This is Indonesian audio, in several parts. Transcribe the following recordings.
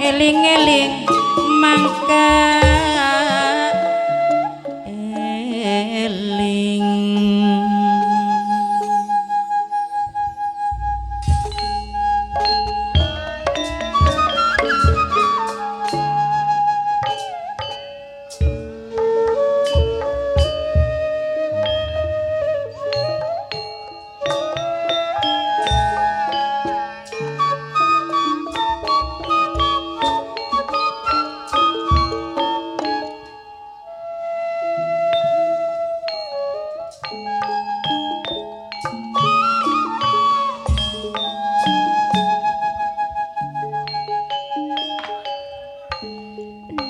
Eling-eling mangka eling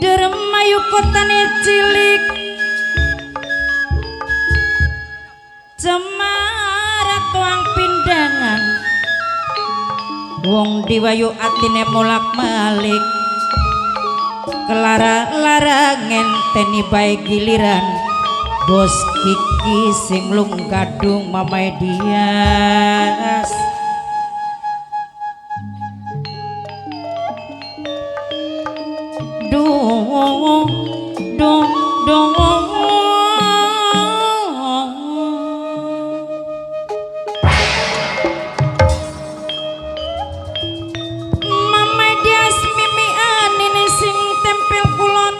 dermayu kotane cilik cemara tuang pindangan wong diwayu atine molak-malik kelara-lara ngenteni bae giliran bos Kiki sing lung kadung Mamae Dias dong dong dong Mamae Dias mimian ini sing tempel kulon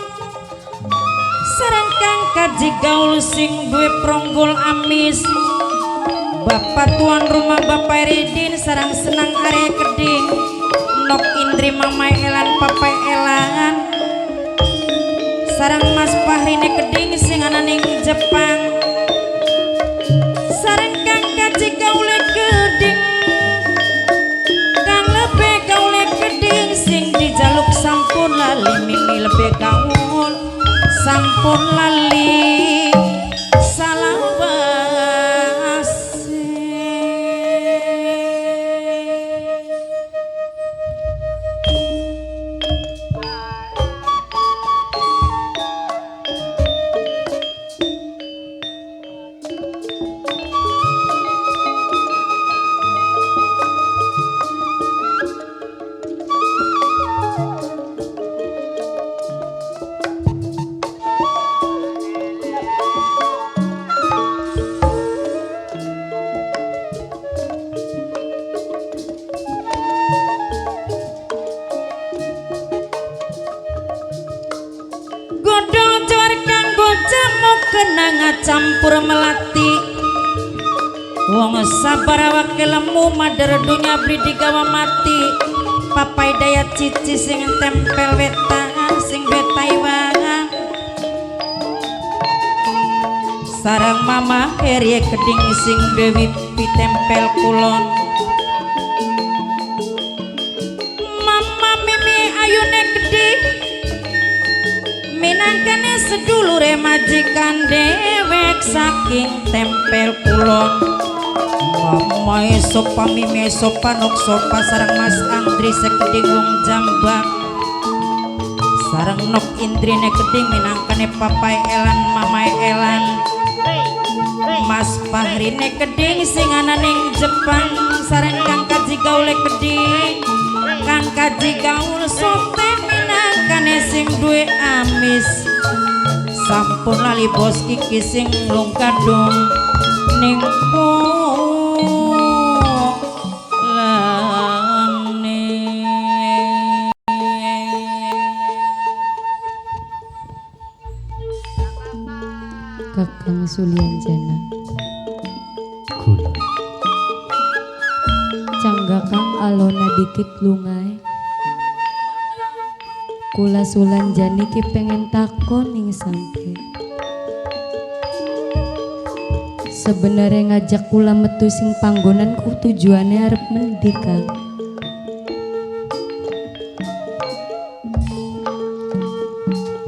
sareng kang kaji gaul sing duwe pronggol amis Bapak tuan rumah Bapak Ridin sarang senang are keding Nok Indri Mamae Elan Papai Elan sarang Mas Fahrine keding sing ananing Jepang sareng kang kaji gaule keding kang lebe gaule keding sing dijaluk sampun lali mimi lebe gaul sampun lali salawase kenanga campur melati wong sabar awake lemu madar dunya beli digawa mati papai daya cici sing tempel wetang sing betai wang sarang mama Herie keding sing dewi pitempel kulon mama mimi ayune keding minangkane sedulure majikan dewek saking tempel kulon mamae sopa mimi sopa nok sopa sarang Mas Andri sekeding wong jambak sarang Nok Indrine keding minangkane Papai Elan Mamae Elan Mas Fahrine keding sing ananing Jepang sareng kang kaji gaule keding kang kaji gaul sote minangkane sing duwe amis sampun lali bos Kiki sing lung kadung ning Kakang Sulian Jana Kula Canggakang alona dikit lungai Kula Sulanjani ki pengen takon ning sampe. Sebenarnya ngajak kula metu sing panggonan ku tujuannya arep mendi Kang.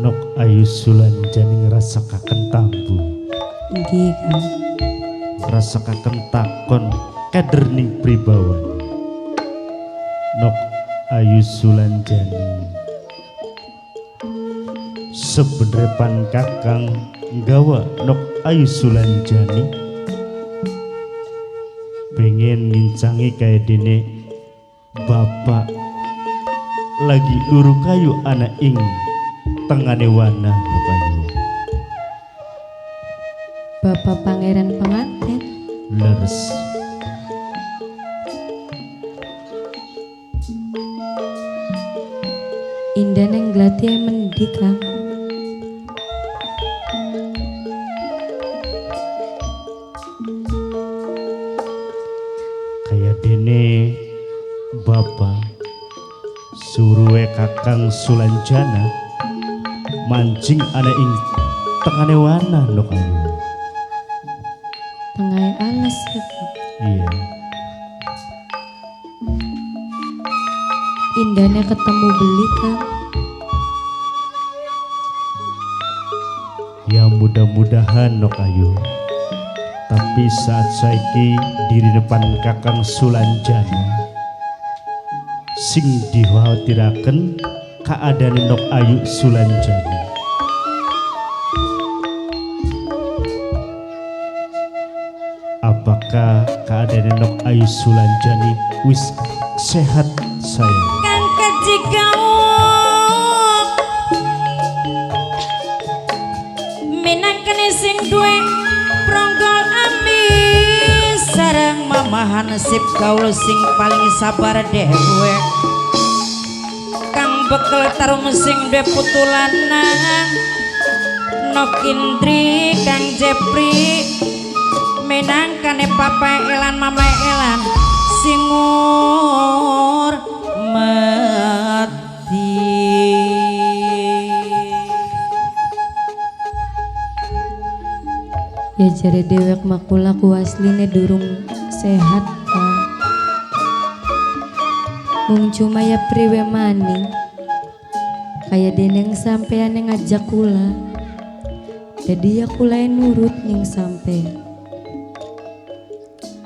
Nok Ayu Sulanjani ngrasakaken tambu, Nggih Kang. ngrasakaken takon kader ning pribawan. Nok Ayu Sulanjani sebenere pan kakang nggawa Nok Ayu Sulanjani pengen ngincangi kaya dene bapak lagi luru kayu anak ing tengane wana Nok Ayu. Bapak Pangeran pengantin. Leres Indah neng glati mendi Kang. kaya dene bapak suruhe kakang Sulanjana mancing anak ing tengane wana Nok Ayu. Tengah alas ya Kang. Iya, Indahnya ketemu beli Kang. ya mudah-mudahan Nok Ayu. Tapi saat saiki diri depan kakang Sulanjana sing dikhawatiraken keadaan Nok Ayu Sulanjana. Apakah keadaan Nok Ayu Sulanjani wis sehat sayang? Kang kejigau minangkene sing duwe pronggol amis sareng mamahan sip kaul sing paling sabar dewek kang bekel tarum sing duwe putu lanang Nok Indri Kang Jepri minangkane papa elan mama elan singur mati. Ya jare dewek makula ku asline durung sehat Kang. Mung cuma ya priwe maning kaya deneng sampean yang ngajak kula. Jadi ya kula yang nurut ning sampean.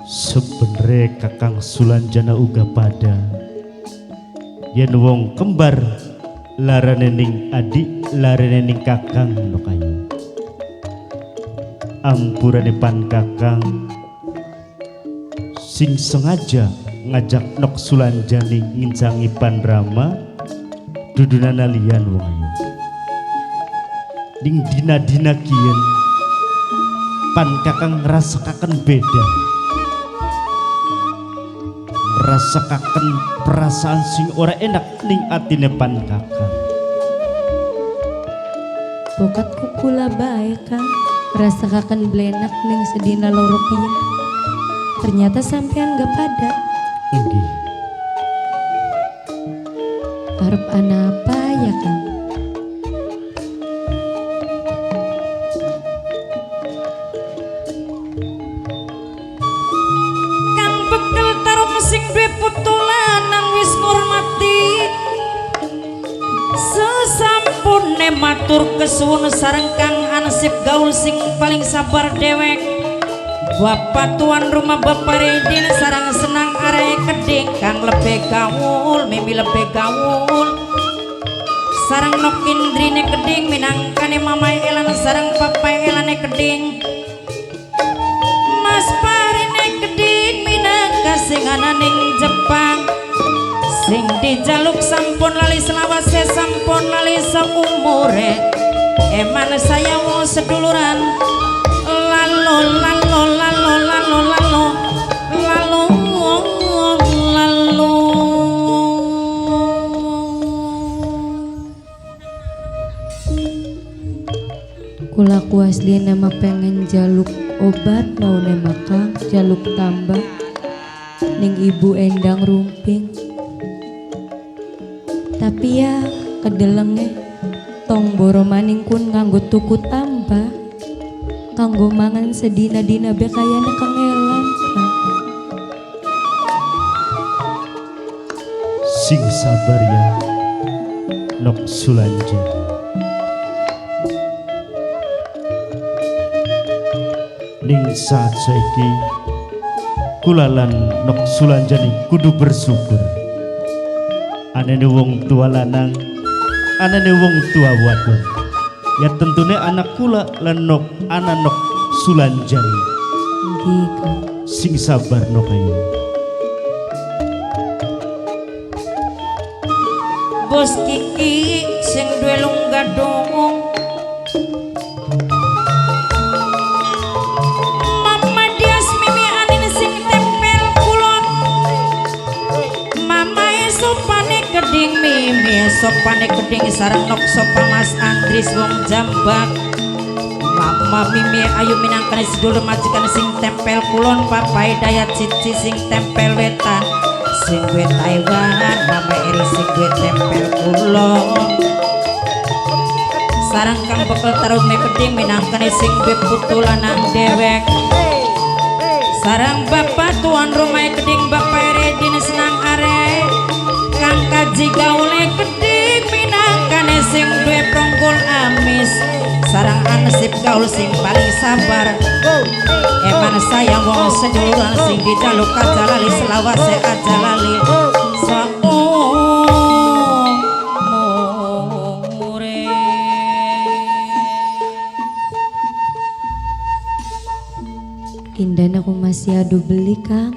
Sebenere kakang Sulanjana uga pada yen wong kembar larane ning adik larane ning kakang Nok Ayu. Ampurane pan kakang sing sengaja ngajak Nok Sulanjani ngincangi pan Rama dudunana liyan wong ayu. Ning dina-dina kiyen pan kakang ngrasakaken beda, ngrasakaken perasaan sing ora enak ning atine pan kakang. Bokatku kula bae Kang. Rasakaken blenak ning sedina loro piye. Ternyata sampean gak pada. Inggih, Arep ana apa ya Kang? Kang bekel tarum sing duwe putu lanang wis ngurmati sesampune matur kesuwun sareng Kang Ansip gaul sing paling sabar dewek Bapak tuan rumah Bapak Redin sarang senang are keding Kang lebih gaul mimi lebih gaul sarang Nok Indrine keding minangkane mamai elan sarang papai elane keding Mas Parine keding minangka sing ana ning Jepang sing dijaluk sampun lali selawase sampun lali seumure eman saya mau seduluran lalu lalu lalu lalu lalu lalu lalu Kula ku asli nama pengen jaluk obat naune Kang jaluk tambah ning Ibu Endang Rumping. Tapi ya kedelenge tong boro maning kun nganggo tuku tambah kanggo mangan sedina-dina be kayane kangelan Kang. Sing sabar ya Nok Sulanjana. Ning saat saiki kulalan Nok Sulanjani kudu bersyukur. Anane wong tua lanang, anane wong tua wadon. Ya tentunya anak kula lan Nok Sulanjani. Nggih Kang. Sing sabar Nok ayu. Bos Kiki sing duwe lunga dong. Mama Dias mimi anin sing tempel kulon. Mama sopane keding mimi sopane keding sareng nok sopa Mas Andris wong Jambak. Mama mimi ayu minangkane sedulur majikan sing tempel kulon. Papai dayat cici sing tempel wetan. Sing duwe Taiwan, Mama Eri sing duwe tempel kulon. Sarang kang bekal taruh me keding minangkane sing duwe putu lanang dewek. Sarang bapak tuan rumah keding Bapak Eri dine senang are. Kang kaji gaule keding minangkane sing duwe pronggol amis. Sarang ansip gaul sing paling sabar. Eman sayang wong seduluran sing dijaluk kajalali selawase ajalali saumure. Indan aku masih adu beli Kang.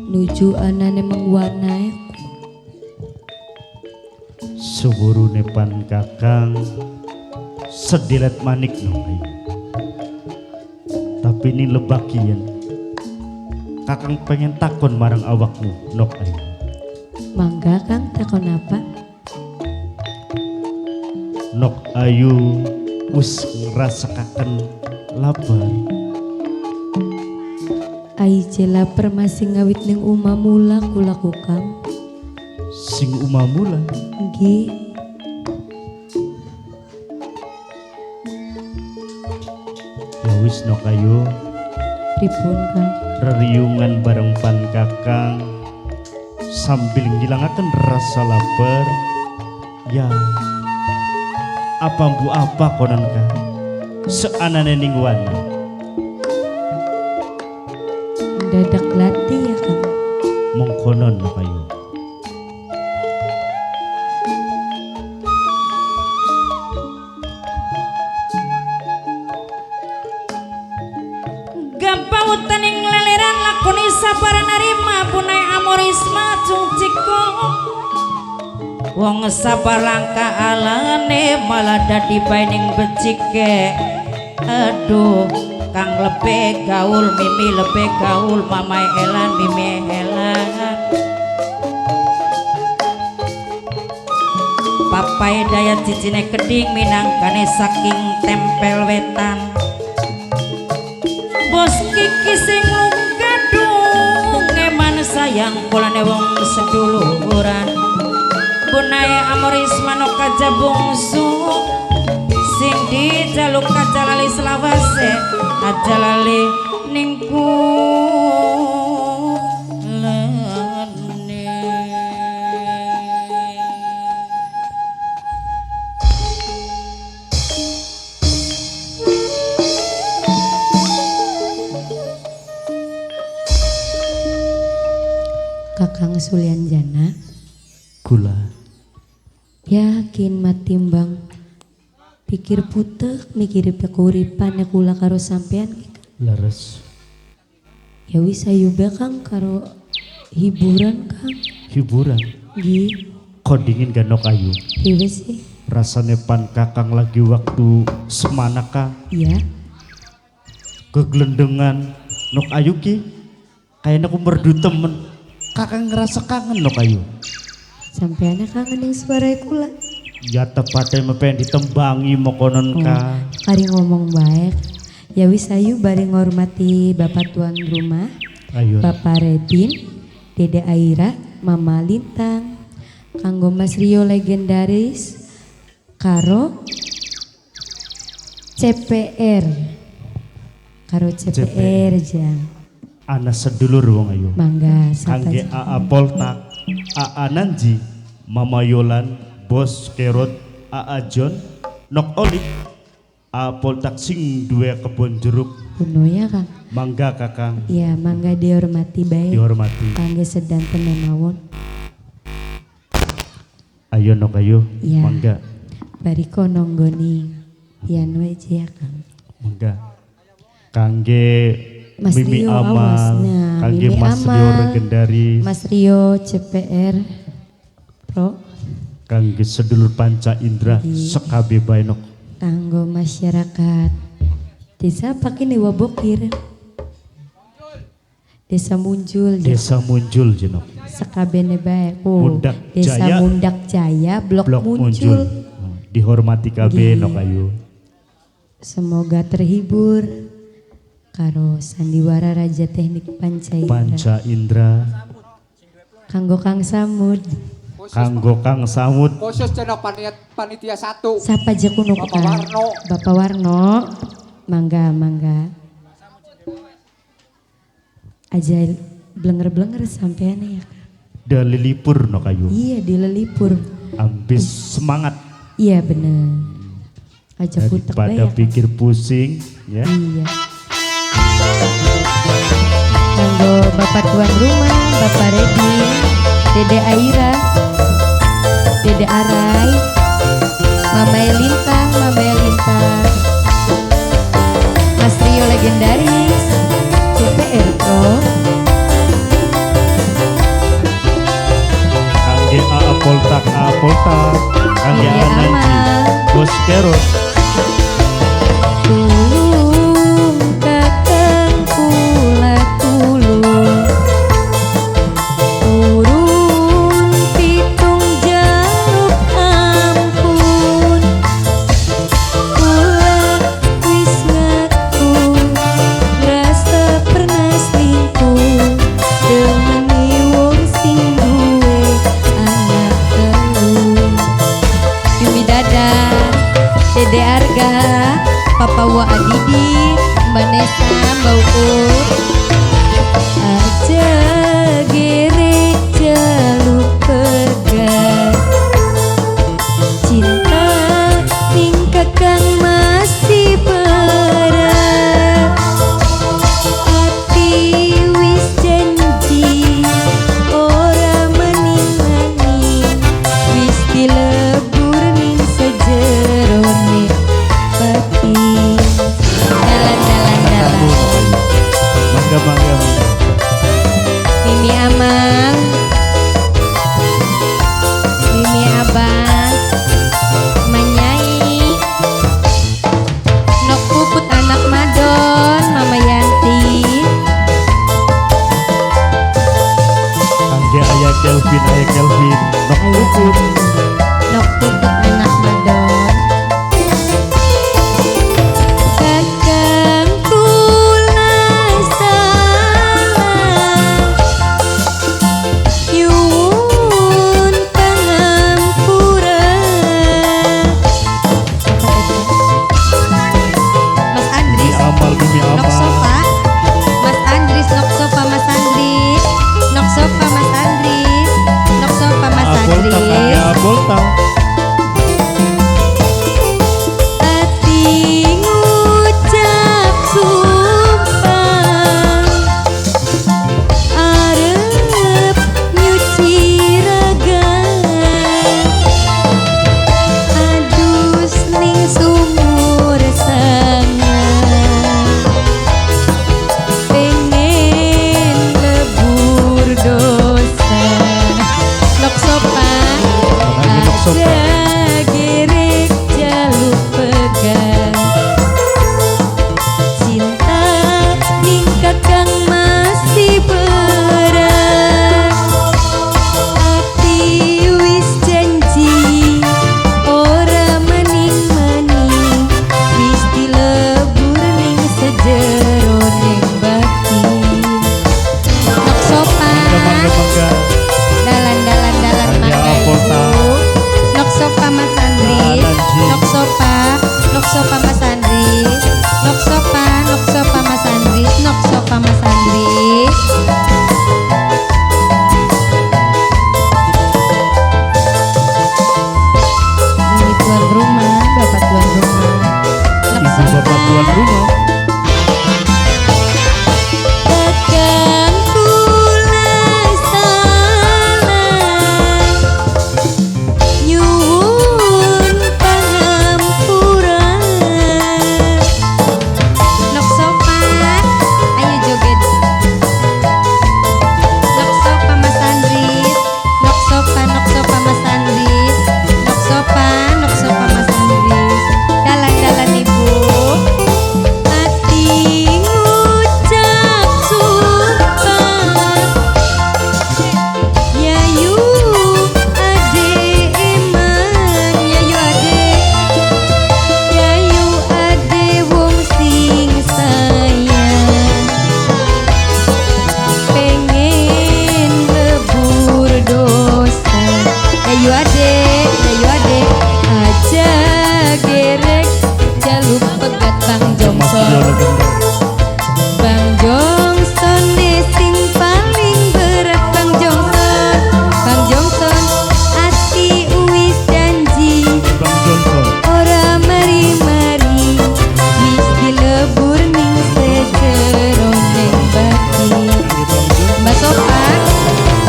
Nuju anane mengwarnai Suburune pan kakang sedilet manik Nok ayu. Tapi ini lebakian. Kakang pengen takon marang awakmu Nok ayu. mangga Kang takon apa? Nok ayu wis ngrasakaken lapar. Ai lapar masih ngawit ning umah mula kulaku Kang. Sing umamula Nggih. ya wis Nok ayu. Pripun Kang? Reriungan bareng pan kakang sambil ngilangaken rasa lapar. Ya apa bu apa konon Kang seanane ning wana. Dadak latih ya Kang. Mongkonon Nok ayu. Gampautan ing leleran lakoni sabar narima punai amorisma cungciko. Wong sabar langka alane malah dadi baining becike. Aduh kang lebe gaul mimi lebe gaul mamai elan mimi elan. Papai daya cicine keding minangkane saking tempel wetan. Bos Kiki sing gadung eman sayang kulane wong seduluran. Bunaya amoris manok kaja bungsu sing dijaluk kaja lali selawase aja lali ningku lene. Kakang Sulanjana Kula yakin matimbang pikir putek mikir pekuripan kula karo sampean leres ya wis ayu bae Kang karo hiburan Kang. hiburan. Nggih. Kok dingin gak Nok ayu. Piye sih? Rasane pan kakang lagi waktu semanaka Iya. keglendengan Nok ayu ki kayaknya aku merdu temen. Kakang ngerasa kangen Nok ayu. Sampean kangen yang suara kula. Ya tepatnya mepen ditembangi mokonon ka. Kari ngomong baik. Ya wis ayu bari ngormati Bapak tuan rumah, Ayo. Bapak Redin, Dede Aira, Mama Lintang, kanggo Mas Rio legendaris, karo CPR, karo CPR jang. Ana sedulur wong ayu. Mangga sapa Kangge AA Poltak, AA Nanji, Mama Yolan, Bos Kerot, AA John, Nok Olik, AA Poltak sing duwe kebon jeruk. kuno ya Kang. Mangga Kakang, Iya, mangga dihormati baik. dihormati. Kangge sedanten memawon. Ayo Nok ayu, Iya. mangga, Bariko nonggoni piano aja ya Kang. mangga. Kangge Mas Mimi Rio, Amal, awas. Nah, kangge Mimi Mas Rio Amal. legendaris, Mas Rio CPR Pro, kangge sedulur Panca Indra, Iya. sekabe bae Nok. kanggo masyarakat desa pakai Wabokir, desa Muncul, Desa Muncul jenok. sekabene bae. Mundak Desa Jaya. Mundak Jaya, Blok, Blok Muncul. Muncul. Dihormati KB Iya. Nok ayu. Semoga terhibur karo sandiwara Raja Teknik Panca Indra. Panca Indra, Kanggo Kang Samud, kanggo Kang Samud, Khusus channel panitia 1. siapa aja kuno Bapak Warno. Bapak Warno, mangga mangga. Aja blenger-blenger sampean ya. dan lilipur Nok ayu. Iya di Lelipur. Ambis semangat Iya bener. Aja putek bae daripada ya. pikir pusing ya. Iya. Kanggo Bapak tuan rumah, Bapak Redi, Dede Aira, Dede Arai, Mama Elintang, Mas Rio legendaris, CPR Pro, Kangge AA Poltak, kangge Iya, Ananji, Amal. Bos Kerot, tulung kakang kula tulung, turun pitung jaluk ampun, kula wis ngaku rasa pernah selingkuh, demeni wong sing duwe anak telu. Yumi Dada, Dede Arga, Papa Wa Adidi, Mbak Nesa, Mbak Uut, aja gerek jaluk pegat, cinta ning kakang masih berat, hati wis janji ora mening-mening, wis dilebur ning sejerone pati. Dalan-dalan mangga mangga. Mimi Amal, Mimi Abang, Manyai, Nok Puput anak Madon, Mama Yanti, Kangge Ayah Kelvin, Nok Puput, Nok Puput anak Madon. Kakang kula salah, nyuwun pangampura. Mas Andris, Mimi Nok Amal, Sofa, Mas Andris, Nok Sofa, Mas Andris, Nok Sofa, Mas Andris, Nok Sofa, Mas AA Poltak, kangge Andris. AA Poltak, Ati ngucap sumpah, arep nyuci raga, adus ning sumur sangat, pengen lebur dosa. Nok Sopa, Kangge Nok Sopa,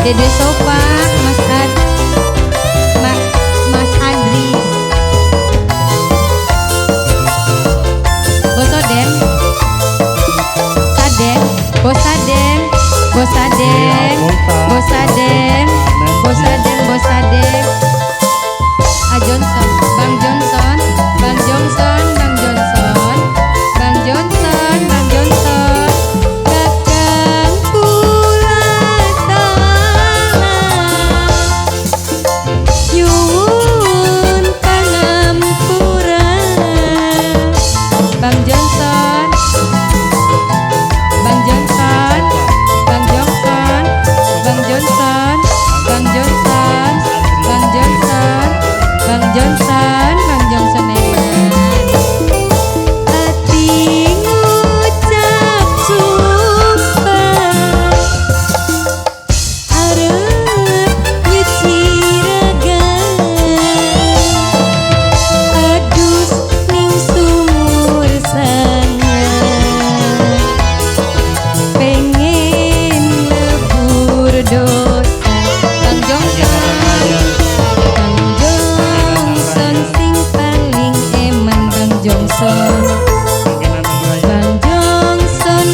Dede Sofa, Mas Andris, Bosoden, Saden, Bosaden, Bosaden, Bosaden, Bosaden, Bosaden, Johnson, Bang Johnson, Bang Johnson, Bang Johnson, Bang Johnson, Bang Johnson, kakang kula nyuwun pangampura, Bang Johnson, Bang Johnson, Bang Johnson, Bang Johnson, Bang Johnson, Bang Johnson, Bang Johnson, Bang Johnson eman. Ati ngucap sumpah, arep nyuci ragan, adus ning sumur sangat, pengen lebur dosa. Bang Johnson, Bang Johnson sing paling eman. Bang Johnson, Bang Johnson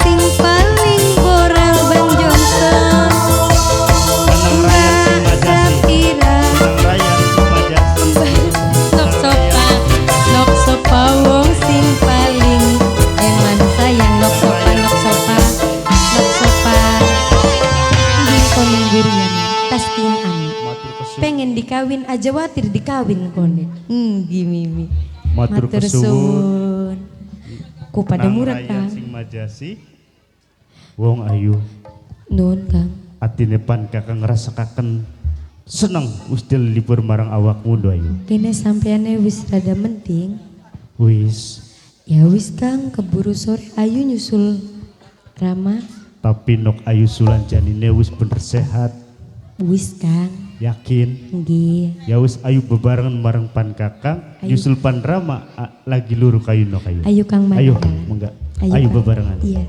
sing paling boral. Bang Johnson, Mbak Safira, Nok Sopa wong sing paling eman sayang. Nok Sopa, Nok Sopa, Nok Sopa, nggih koning gurian tasking anu pengen dikawin aja watir dikawin kone. Gimimi Matur kesuwun. Ku pada murah Rayan Kang. sing majasi wong ayu Nun Kang. atine pan kakang ngrasakaken seneng wis libur marang awakmu do ayu. Kene sampeane wis rada menting. Wis, Ya wis Kang, keburu sore ayu nyusul Rama. tapi nok ayu sulanjanine wis bener sehat. Wis Kang. Yakin? Nggih. Ya wis ayu bebarengan marang pan kakang Ayu. nyusul pan Rama lagi luru kayu nok ayu. Ayo Kang Ayo, Mandala. mongga. Ayo Kang. bebarengan. Iya.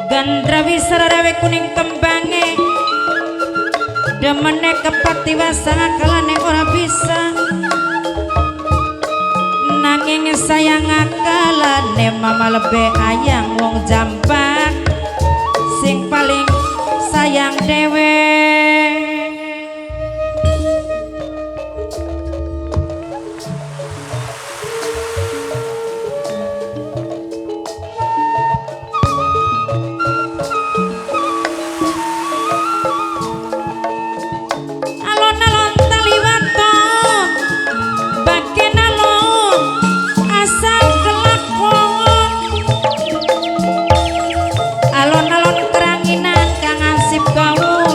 Gandrawi sararawe kuning kembange demene kepati wasanga kalane ora bisa nanging sayang akalane mama lebih ayang wong jambak sing paling sayang dewe. Alon-alon taliwaton bagian alon asal kelakon alon-alon keranginan kang asip gaul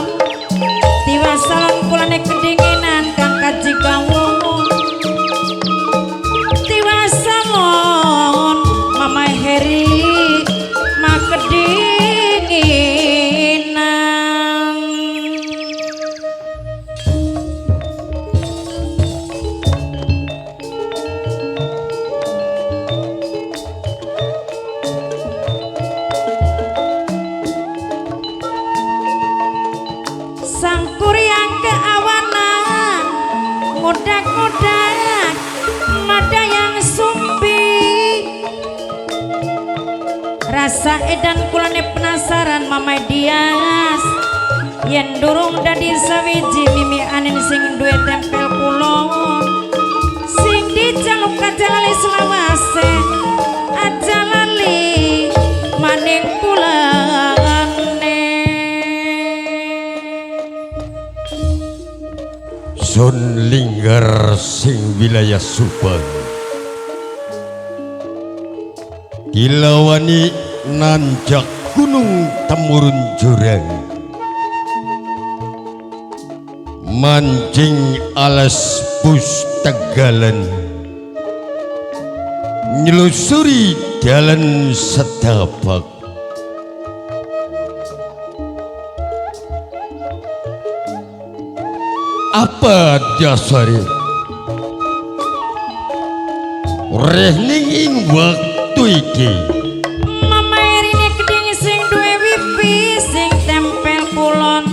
rasa edan kulane penasaran Mamai Dias yen durung dadi sawiji mimi anin sing duwe tempel kulon sing dijaluk aja lali selawase aja lali maning kulane Sun Linggar sing wilayah Subang dilawani nanjak gunung temurun jurang mancing alas Pustegalan nyelusuri dalan setapak apa dasare rehning ing waktu iki Mamai rine keding sing duwe wifi sing tempel kulon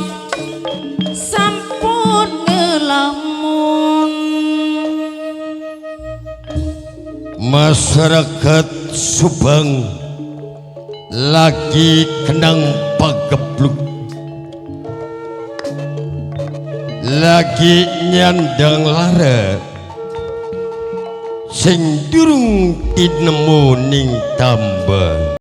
sampun ngelamun masyarakat Subang lagi kenang pagebluk lagi nyandang lara sing durung tinemu ning tambah